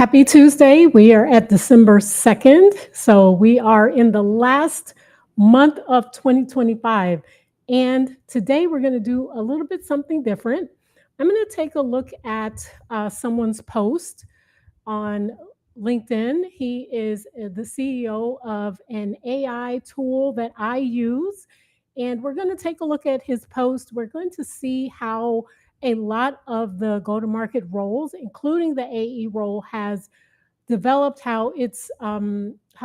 Happy Tuesday. We are at December 2nd. So we are in the last month of 2025. And today we're going to do a little bit something different. I'm going to take a look at someone's post on LinkedIn. He is the CEO of an AI tool that I use. And we're going to take a look at his post. We're going to see how a lot of the go-to-market roles, including the AE role, has developed, how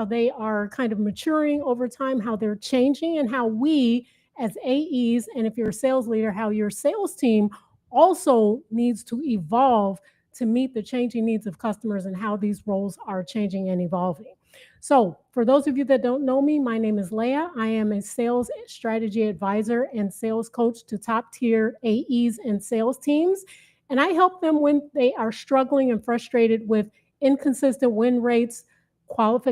they are kind of maturing over time, how they're changing, and how we as AEs, and if you're a sales leader, how your sales team also needs to evolve to meet the changing needs of customers and how these roles are changing and evolving. So, for those of you that don't know me, my name is Leah. I am a sales strategy advisor and sales coach to top tier AEs and sales teams. And I help them when they are struggling and frustrated with inconsistent win rates, quota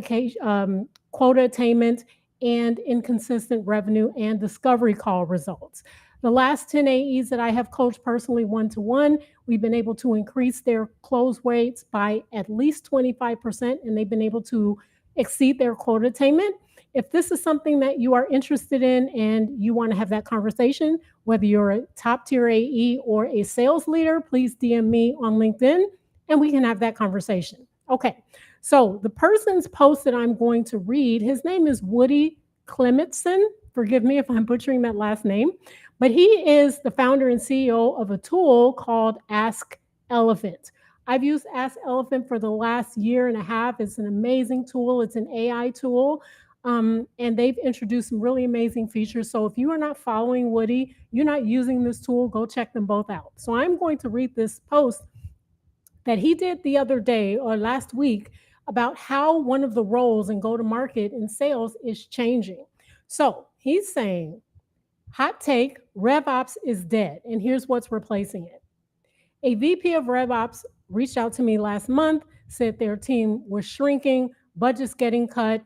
attainment, and inconsistent revenue and discovery call results. The last 10 AEs that I have coached personally one-to-one, we've been able to increase their close rates by at least 25%, and they've been able to exceed their quota attainment. If this is something that you are interested in and you want to have that conversation, whether you're a top tier AE or a sales leader, please DM me on LinkedIn and we can have that conversation. Okay, so the person's post that I'm going to read, his name is Woody Clementson. Forgive me if I'm butchering that last name, but he is the founder and CEO of a tool called Ask Elephant. I've used Ask Elephant for the last year and a half. It's an amazing tool. It's an AI tool. And they've introduced some really amazing features. So if you are not following Woody, you're not using this tool, go check them both out. So I'm going to read this post that he did the other day or last week about how one of the roles in go-to-market in sales is changing. So he's saying, hot take, RevOps is dead. And here's what's replacing it. A VP of RevOps reached out to me last month, said their team was shrinking, budgets getting cut,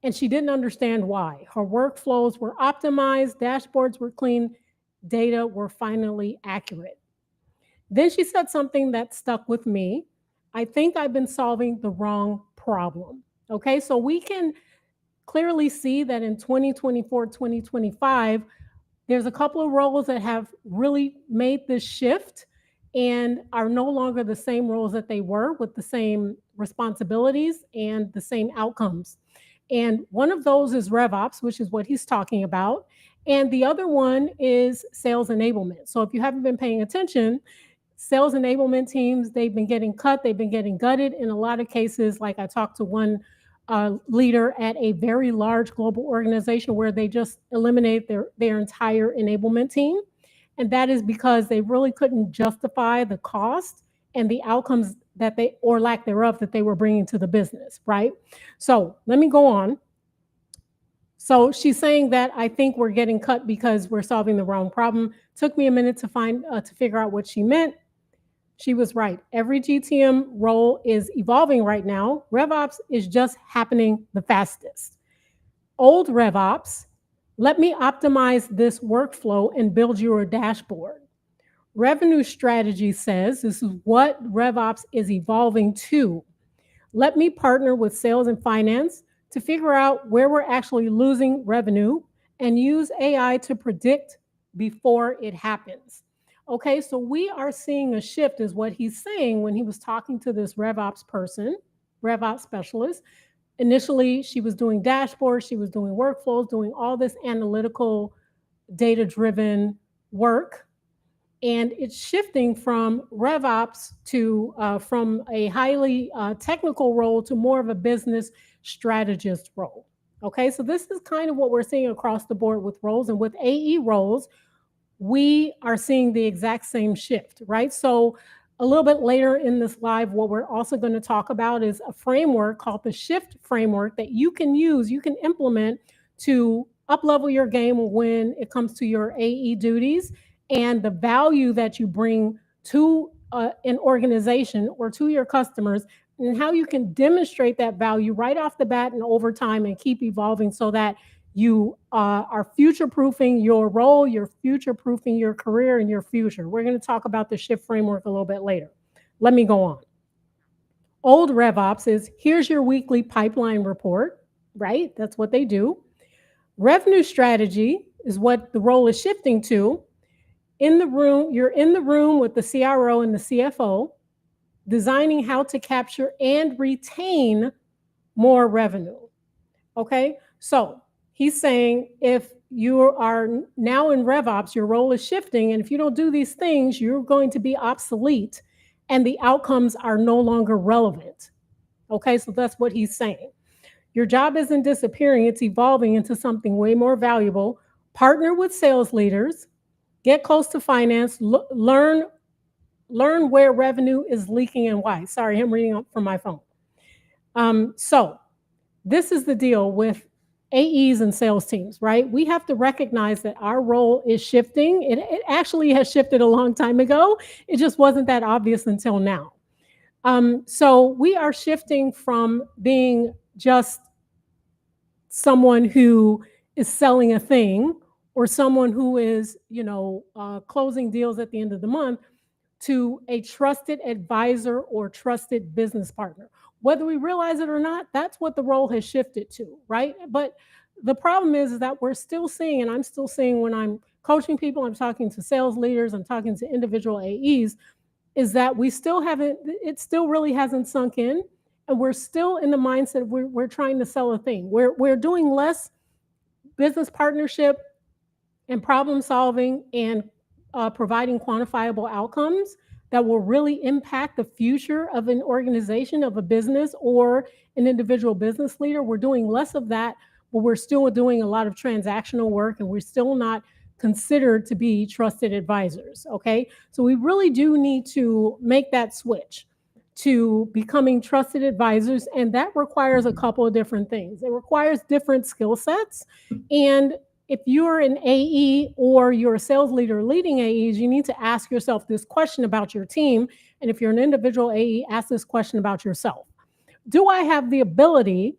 and she didn't understand why. Her workflows were optimized, dashboards were clean, data were finally accurate. Then she said something that stuck with me. I think I've been solving the wrong problem. Okay, so we can clearly see that in 2024, 2025, there's a couple of roles that have really made this shift and are no longer the same roles that they were with the same responsibilities and the same outcomes. And one of those is RevOps, which is what he's talking about. And the other one is sales enablement. So if you haven't been paying attention, sales enablement teams, they've been getting cut, they've been getting gutted. In a lot of cases, like I talked to one leader at a very large global organization where they just eliminate their entire enablement team. And that is because they really couldn't justify the cost and the outcomes that they, or lack thereof, that they were bringing to the business, right? So let me go on. So she's saying that I think we're getting cut because we're solving the wrong problem. Took me a minute to figure out what she meant. She was right. Every GTM role is evolving right now. RevOps is just happening the fastest. Old RevOps, let me optimize this workflow and build you a dashboard. Revenue strategy says this is what RevOps is evolving to. Let me partner with sales and finance to figure out where we're actually losing revenue and use AI to predict before it happens. Okay, so we are seeing a shift is what he's saying when he was talking to this RevOps person, RevOps specialist. Initially, she was doing dashboards, she was doing workflows, doing all this analytical, data-driven work. And it's shifting from RevOps to from a highly technical role to more of a business strategist role. Okay, so this is kind of what we're seeing across the board with roles, and with AE roles, we are seeing the exact same shift, right? So a little bit later in this live, what we're also going to talk about is a framework called the Shift Framework that you can use, you can implement to up-level your game when it comes to your AE duties and the value that you bring to an organization or to your customers, and how you can demonstrate that value right off the bat and over time and keep evolving so that you are future-proofing your role, you're future-proofing your career and your future. We're going to talk about the Shift Framework a little bit later. Let me go on. Old RevOps is here's your weekly pipeline report, right? That's what they do. Revenue strategy is what the role is shifting to. In the room, you're in the room with the CRO and the CFO, designing how to capture and retain more revenue. Okay, so he's saying if you are now in RevOps, your role is shifting, and if you don't do these things, you're going to be obsolete, and the outcomes are no longer relevant. Okay, so that's what he's saying. Your job isn't disappearing, it's evolving into something way more valuable. Partner with sales leaders, get close to finance, learn where revenue is leaking and why. Sorry, I'm reading from my phone. So this is the deal with AEs and sales teams, right? We have to recognize that our role is shifting. It actually has shifted a long time ago. It just wasn't that obvious until now. So we are shifting from being just someone who is selling a thing or someone who is, closing deals at the end of the month to a trusted advisor or trusted business partner. Whether we realize it or not, that's what the role has shifted to, right? But the problem is that we're still seeing, and I'm still seeing when I'm coaching people, I'm talking to sales leaders, I'm talking to individual AEs, is that we still haven't, it still really hasn't sunk in. And we're still in the mindset of we're trying to sell a thing. We're doing less business partnership and problem solving and providing quantifiable outcomes that will really impact the future of an organization, of a business, or an individual business leader. We're doing less of that, but we're still doing a lot of transactional work, and we're still not considered to be trusted advisors. Okay, so we really do need to make that switch to becoming trusted advisors, and that requires a couple of different things. It requires different skill sets, and if you're an AE or you're a sales leader leading AEs, you need to ask yourself this question about your team. And if you're an individual AE, ask this question about yourself. Do I have the ability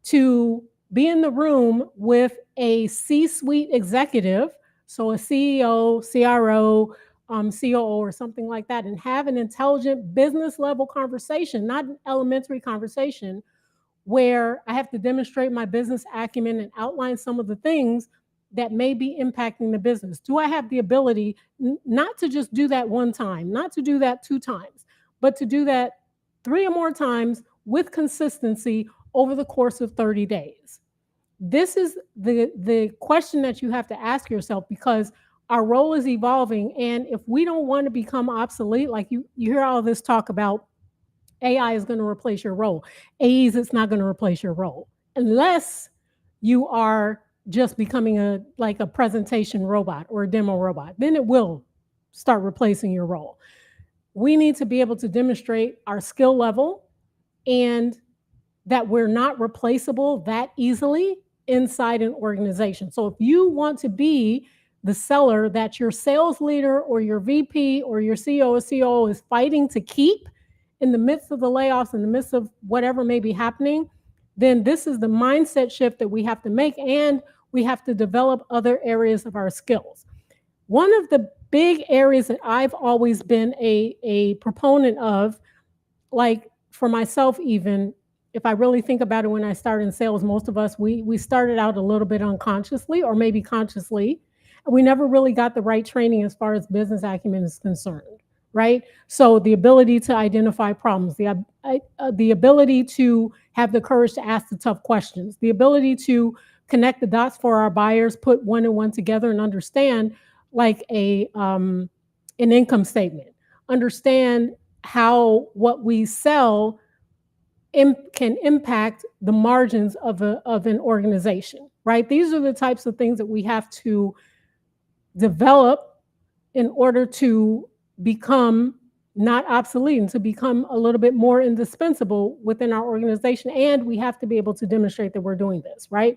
to be in the room with a C-suite executive, so a CEO, CRO, COO, or something like that, and have an intelligent business level conversation, not an elementary conversation, where I have to demonstrate my business acumen and outline some of the things that may be impacting the business? Do I have the ability not to just do that one time, not to do that 2 times, but to do that 3 or more times with consistency over the course of 30 days? This is the question that you have to ask yourself, because our role is evolving. And if we don't want to become obsolete, like you hear all this talk about AI is going to replace your role. AEs, it's not going to replace your role unless you are just becoming a presentation robot or a demo robot. Then it will start replacing your role. We need to be able to demonstrate our skill level and that we're not replaceable that easily inside an organization. So if you want to be the seller that your sales leader or your VP or your CEO or COO is fighting to keep in the midst of the layoffs, in the midst of whatever may be happening, then this is the mindset shift that we have to make, and we have to develop other areas of our skills. One of the big areas that I've always been a proponent of, like for myself even, if I really think about it, when I started in sales, most of us, we started out a little bit unconsciously or maybe consciously, and we never really got the right training as far as business acumen is concerned. Right? So the ability to identify problems, the ability to have the courage to ask the tough questions, the ability to connect the dots for our buyers, put one and one together and understand like an income statement, understand how what we sell can impact the margins of an organization, right? These are the types of things that we have to develop in order to become not obsolete and to become a little bit more indispensable within our organization. And we have to be able to demonstrate that we're doing this, right?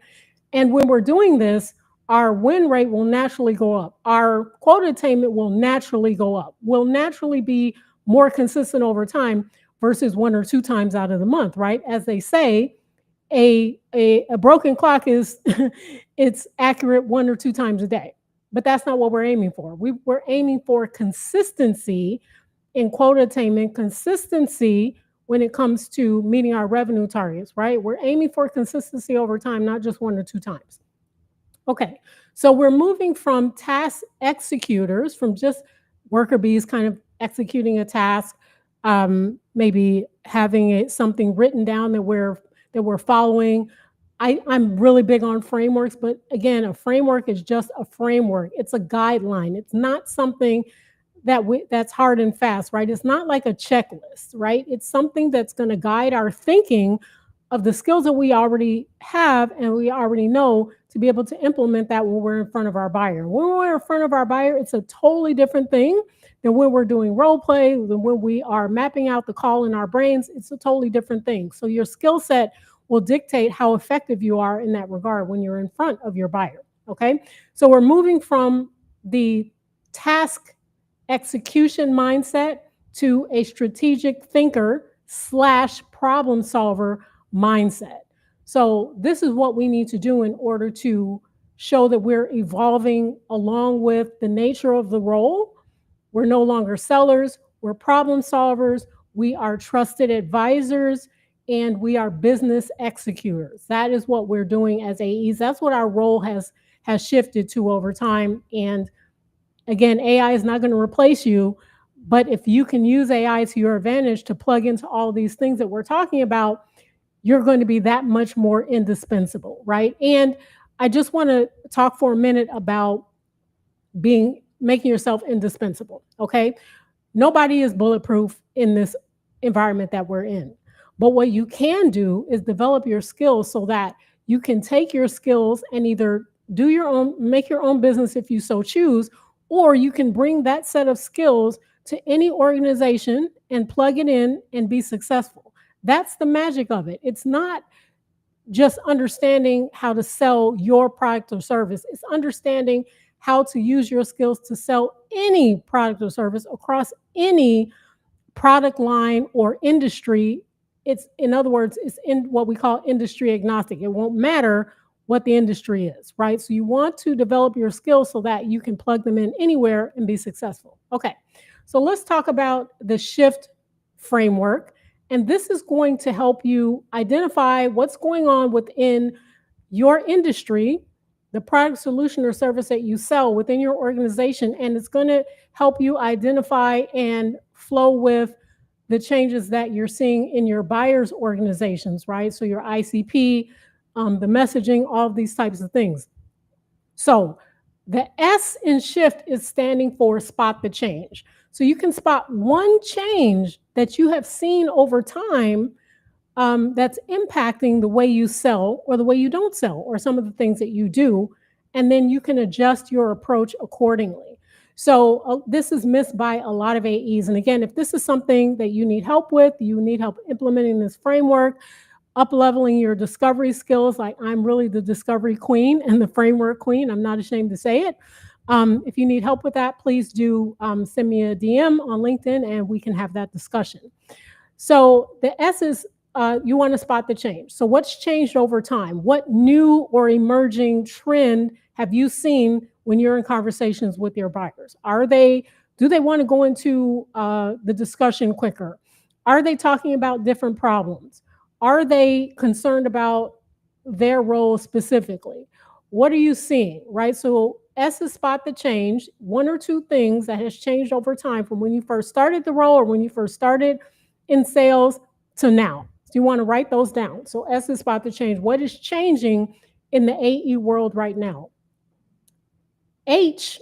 And when we're doing this, our win rate will naturally go up. Our quota attainment will naturally go up. We'll naturally be more consistent over time versus 1 or 2 times out of the month, right? As they say, a broken clock is it's accurate 1 or 2 times a day. But that's not what we're aiming for. We're aiming for consistency in quota attainment, consistency when it comes to meeting our revenue targets, right? We're aiming for consistency over time, not just 1 or 2 times. Okay, so we're moving from task executors, from just worker bees kind of executing a task, maybe having something written down that we're following. I'm really big on frameworks, but again, a framework is just a framework. It's a guideline. It's not something that's hard and fast, right? It's not like a checklist, right? It's something that's going to guide our thinking of the skills that we already have and we already know to be able to implement that when we're in front of our buyer. When we're in front of our buyer, it's a totally different thing than when we're doing role play, than when we are mapping out the call in our brains. It's a totally different thing. So your skill set will dictate how effective you are in that regard when you're in front of your buyer. Okay. So we're moving from the task execution mindset to a strategic thinker / problem solver mindset. So this is what we need to do in order to show that we're evolving along with the nature of the role. We're no longer sellers, we're problem solvers, we are trusted advisors, and we are business executors. That is what we're doing as AEs. That's what our role has shifted to over time. And again, AI is not going to replace you, but if you can use AI to your advantage to plug into all these things that we're talking about, you're going to be that much more indispensable, right? And I just want to talk for a minute about making yourself indispensable, okay? Nobody is bulletproof in this environment that we're in. But what you can do is develop your skills so that you can take your skills and either make your own business if you so choose, or you can bring that set of skills to any organization and plug it in and be successful. That's the magic of it. It's not just understanding how to sell your product or service. It's understanding how to use your skills to sell any product or service across any product line or industry. It's, in other words, it's in what we call industry agnostic. It won't matter what the industry is, right? So you want to develop your skills so that you can plug them in anywhere and be successful. Okay, so let's talk about the SHIFT framework. And this is going to help you identify what's going on within your industry, the product, solution, or service that you sell within your organization. And it's going to help you identify and flow with the changes that you're seeing in your buyers' organizations, right? So your ICP, the messaging, all of these types of things. So the S in SHIFT is standing for spot the change. So you can spot one change that you have seen over time that's impacting the way you sell or the way you don't sell or some of the things that you do, and then you can adjust your approach accordingly. So this is missed by a lot of AEs. And again, if this is something that you need help with, you need help implementing this framework, up-leveling your discovery skills, like I'm really the discovery queen and the framework queen. I'm not ashamed to say it. If you need help with that, please do send me a DM on LinkedIn and we can have that discussion. So the S is you want to spot the change. So what's changed over time? What new or emerging trend have you seen when you're in conversations with your buyers? Do they want to go into the discussion quicker? Are they talking about different problems? Are they concerned about their role specifically? What are you seeing, right? So S is spot the change, 1 or 2 things that has changed over time from when you first started the role or when you first started in sales to now. So you want to write those down. So S is spot the change. What is changing in the AE world right now? H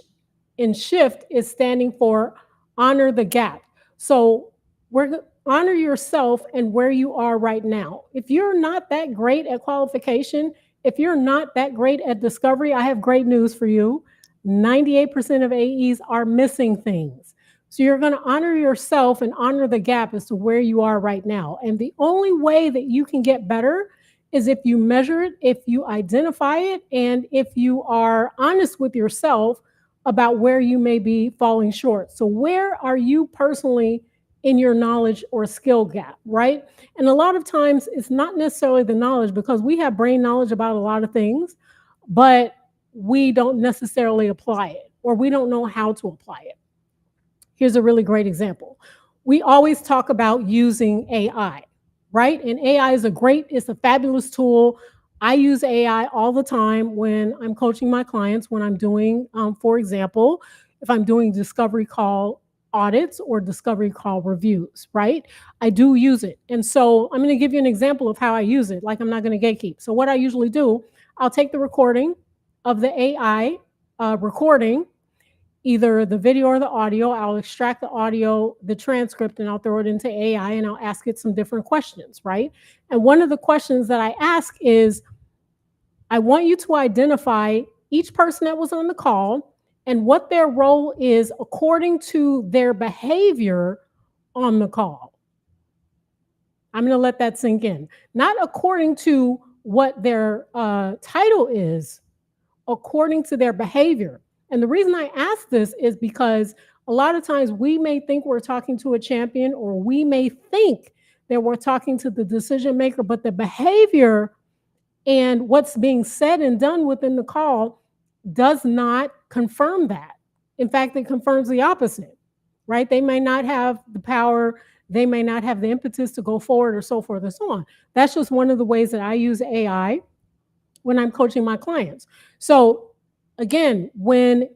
in SHIFT is standing for honor the gap. So honor yourself and where you are right now. If you're not that great at qualification, if you're not that great at discovery, I have great news for you. 98% of AEs are missing things. So you're going to honor yourself and honor the gap as to where you are right now. And the only way that you can get better is if you measure it, if you identify it, and if you are honest with yourself about where you may be falling short. So where are you personally in your knowledge or skill gap, right? And a lot of times it's not necessarily the knowledge, because we have brain knowledge about a lot of things, but we don't necessarily apply it, or we don't know how to apply it. Here's a really great example. we always talk about using AI, right? And AI is it's a fabulous tool. I use AI all the time when I'm coaching my clients, when I'm doing, for example, if I'm doing discovery call audits or discovery call reviews, right? I do use it. And so I'm going to give you an example of how I use it. Like, I'm not going to gatekeep. So what I usually do, I'll take the recording of the AI recording, either the video or the audio. I'll extract the audio, the transcript, and I'll throw it into AI and I'll ask it some different questions, right? And one of the questions that I ask is, I want you to identify each person that was on the call and what their role is according to their behavior on the call. I'm going to let that sink in. Not according to what their title is, according to their behavior. And the reason I ask this is because a lot of times we may think we're talking to a champion, or we may think that we're talking to the decision maker, but the behavior and what's being said and done within the call does not confirm that. In fact, it confirms the opposite, right? They may not have the power, they may not have the impetus to go forward, or so forth and so on. That's just one of the ways that I use AI when I'm coaching my clients. So again, when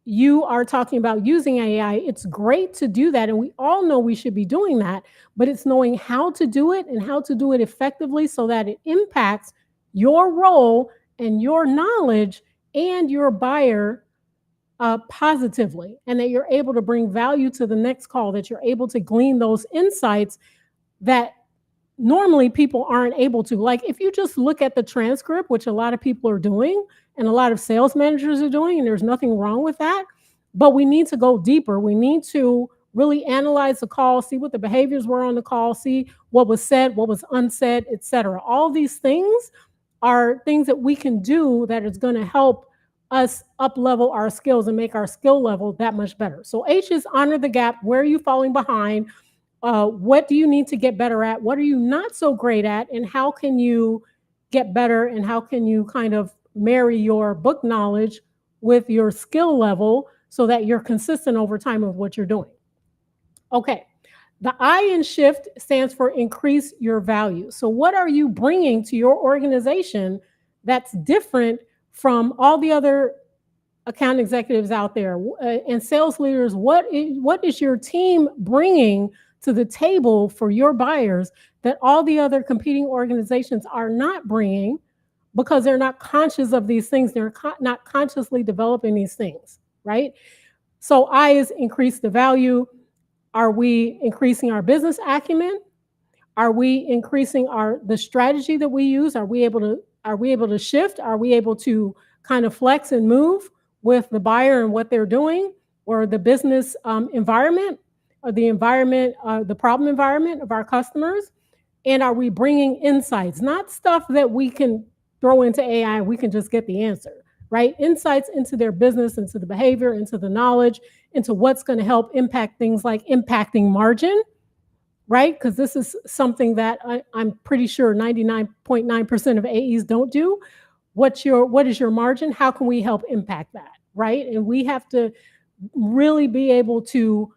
you are talking about using AI, it's great to do that. And we all know we should be doing that, but it's knowing how to do it and how to do it effectively so that it impacts your role and your knowledge and your buyer positively, and that you're able to bring value to the next call, that you're able to glean those insights that normally people aren't able to. Like, if you just look at the transcript, which a lot of people are doing and a lot of sales managers are doing, and there's nothing wrong with that, but we need to go deeper. We need to really analyze the call, see what the behaviors were on the call, see what was said, what was unsaid, etc. All these things are things that we can do that is going to help us up level our skills and make our skill level that much better. So H is honor the gap. Where are you falling behind? What do you need to get better at? What are you not so great at? And how can you get better? And how can you kind of marry your book knowledge with your skill level so that you're consistent over time with what you're doing? Okay. The I in shift stands for increase your value. So what are you bringing to your organization that's different from all the other account executives out there and sales leaders? What is your team bringing to the table for your buyers that all the other competing organizations are not bringing, because they're not conscious of these things? They're not consciously developing these things, right? So I is increase the value. Are we increasing our business acumen? Are we increasing the strategy that we use? Are we able to shift? Are we able to kind of flex and move with the buyer and what they're doing, or the business environment, or the problem environment of our customers? And are we bringing insights, not stuff that we can throw into AI and we can just get the answer, right? Insights into their business, into the behavior, into the knowledge, into what's going to help impact things like impacting margin, right? Because this is something that I'm pretty sure 99.9% of AEs don't do. What is your margin? How can we help impact that, right? And we have to really be able to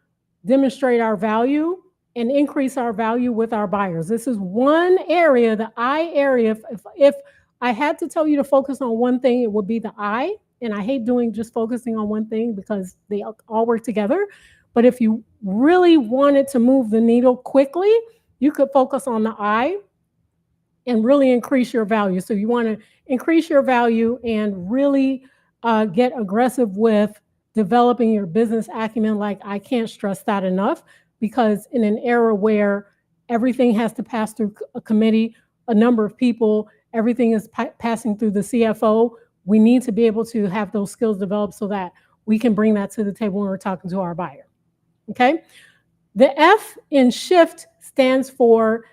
demonstrate our value and increase our value with our buyers. This is one area, the I area. If I had to tell you to focus on one thing, it would be the I. And I hate doing just focusing on one thing because they all work together. But if you really wanted to move the needle quickly, you could focus on the I and really increase your value. So you want to increase your value and really get aggressive with developing your business acumen. Like, I can't stress that enough, because in an era where everything has to pass through a committee, a number of people, everything is passing through the CFO, we need to be able to have those skills developed so that we can bring that to the table when we're talking to our buyer. Okay. The F in shift stands for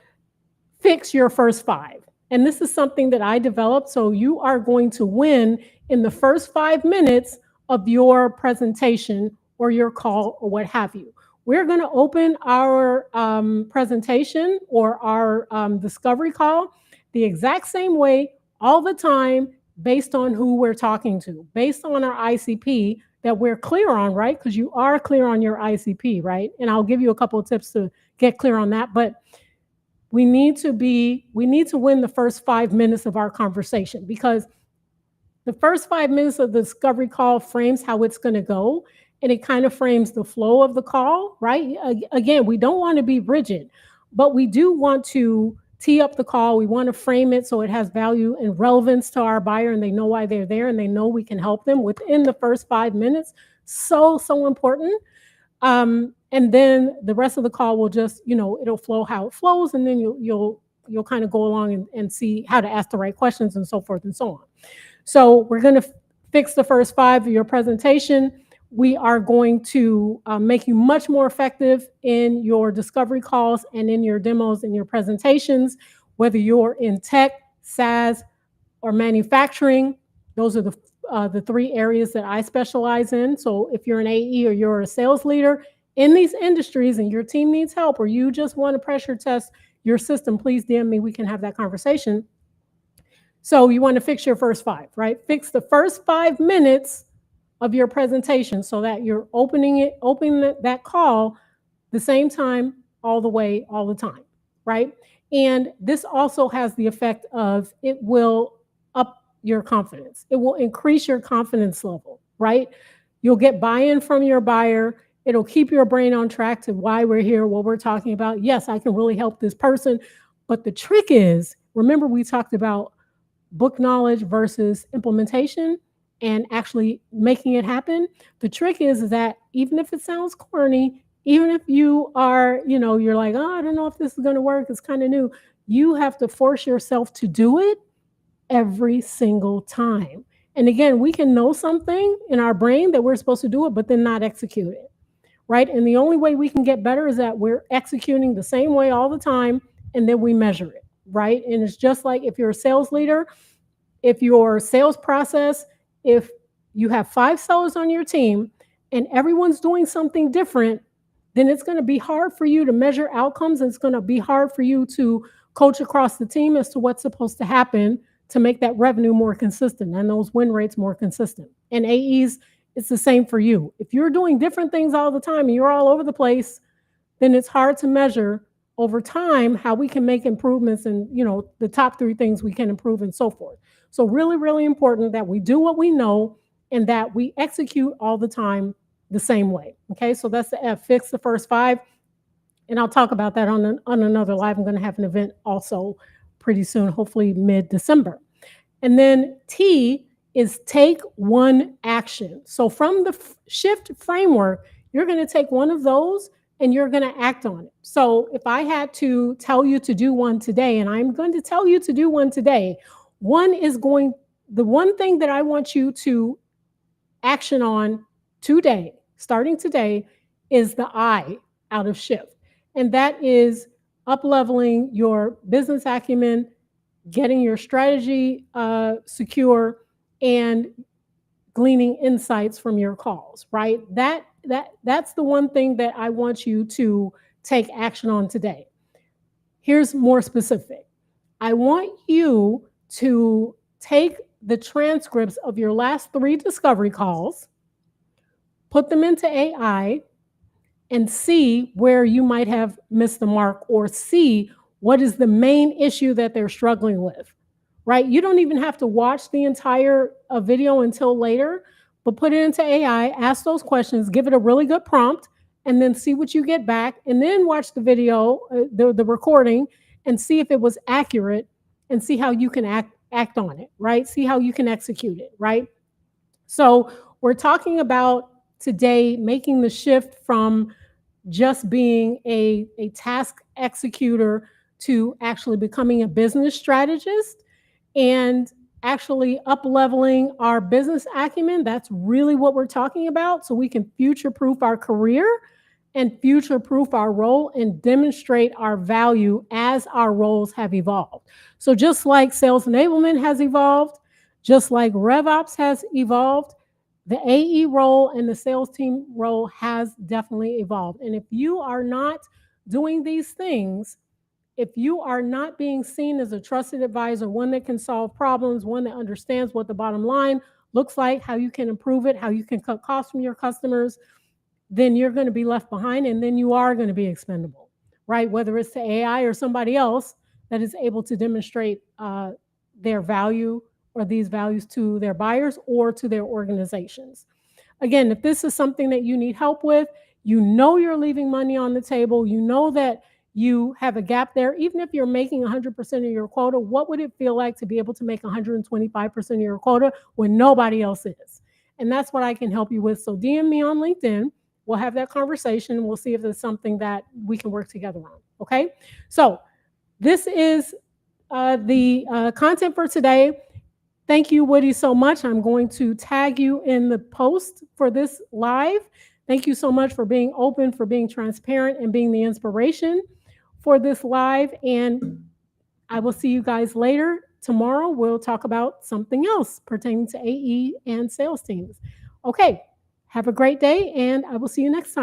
fix your first 5. And this is something that I developed. So you are going to win in the first 5 minutes of your presentation or your call or what have you. We're going to open our presentation or our discovery call the exact same way all the time, based on who we're talking to, based on our ICP that we're clear on, right? Because you are clear on your ICP, right? And I'll give you a couple of tips to get clear on that. But we need to win the first 5 minutes of our conversation, because the first 5 minutes of the discovery call frames how it's going to go, and it kind of frames the flow of the call, right? Again, we don't want to be rigid, but we do want to tee up the call. We want to frame it so it has value and relevance to our buyer, and they know why they're there, and they know we can help them within the first 5 minutes. So important. And then the rest of the call will just, it'll flow how it flows, and then you'll kind of go along and see how to ask the right questions and so forth and so on. So we're going to fix the first 5 of your presentation. We are going to make you much more effective in your discovery calls and in your demos and your presentations, whether you're in tech, SaaS, or manufacturing. Those are the 3 areas that I specialize in. So if you're an AE or you're a sales leader in these industries and your team needs help, or you just want to pressure test your system, please DM me. We can have that conversation. So you want to fix your first 5, right? Fix the first 5 minutes of your presentation so that you're opening that call the same time, all the time, right? And this also has the effect of, it will up your confidence. It will increase your confidence level, right? You'll get buy-in from your buyer. It'll keep your brain on track to why we're here, what we're talking about. Yes, I can really help this person. But the trick is, remember we talked about book knowledge versus implementation and actually making it happen. The trick is that even if it sounds corny, even if you are, you're like, oh, I don't know if this is going to work, it's kind of new, you have to force yourself to do it every single time. And again, we can know something in our brain that we're supposed to do it, but then not execute it, right? And the only way we can get better is that we're executing the same way all the time, and then we measure it, right? And it's just like if you're a sales leader, if your sales process, if you have 5 sellers on your team and everyone's doing something different, then it's going to be hard for you to measure outcomes. And it's going to be hard for you to coach across the team as to what's supposed to happen to make that revenue more consistent and those win rates more consistent. And AEs, it's the same for you. If you're doing different things all the time and you're all over the place, then it's hard to measure over time how we can make improvements and, the top 3 things we can improve and so forth. So really, really important that we do what we know and that we execute all the time the same way. Okay, so that's the F, fix the first 5. And I'll talk about that on another live. I'm going to have an event also pretty soon, hopefully mid-December. And then T is take one action. So from the shift framework, you're going to take one of those and you're going to act on it. So if I had to tell you to do one today, and I'm going to tell you to do one today, the one thing that I want you to action on today, starting today, is the I out of shift. And that is up-leveling your business acumen, getting your strategy secure, and gleaning insights from your calls, right? That's the one thing that I want you to take action on today. Here's more specific. I want you to take the transcripts of your last 3 discovery calls, put them into AI, and see where you might have missed the mark, or see what is the main issue that they're struggling with, right? You don't even have to watch the entire video until later, but put it into AI, ask those questions, give it a really good prompt, and then see what you get back, and then watch the video, the recording, and see if it was accurate, and see how you can act on it, right? See how you can execute it, right? So we're talking about today making the shift from just being a task executor to actually becoming a business strategist and actually up-leveling our business acumen. That's really what we're talking about, so we can future-proof our career and future-proof our role and demonstrate our value as our roles have evolved. So just like sales enablement has evolved, just like RevOps has evolved, the AE role and the sales team role has definitely evolved. And if you are not doing these things, if you are not being seen as a trusted advisor, one that can solve problems, one that understands what the bottom line looks like, how you can improve it, how you can cut costs from your customers, then you're going to be left behind, and then you are going to be expendable, right? Whether it's to AI or somebody else that is able to demonstrate their value or these values to their buyers or to their organizations. Again, if this is something that you need help with, you know you're leaving money on the table, you know that you have a gap there. Even if you're making 100% of your quota, what would it feel like to be able to make 125% of your quota when nobody else is? And that's what I can help you with. So DM me on LinkedIn. We'll have that conversation. We'll see if there's something that we can work together on. Okay. So this is the content for today. Thank you, Woody, so much. I'm going to tag you in the post for this live. Thank you so much for being open, for being transparent, and being the inspiration for this live. And I will see you guys later. Tomorrow, we'll talk about something else pertaining to AE and sales teams. Okay, have a great day, and I will see you next time.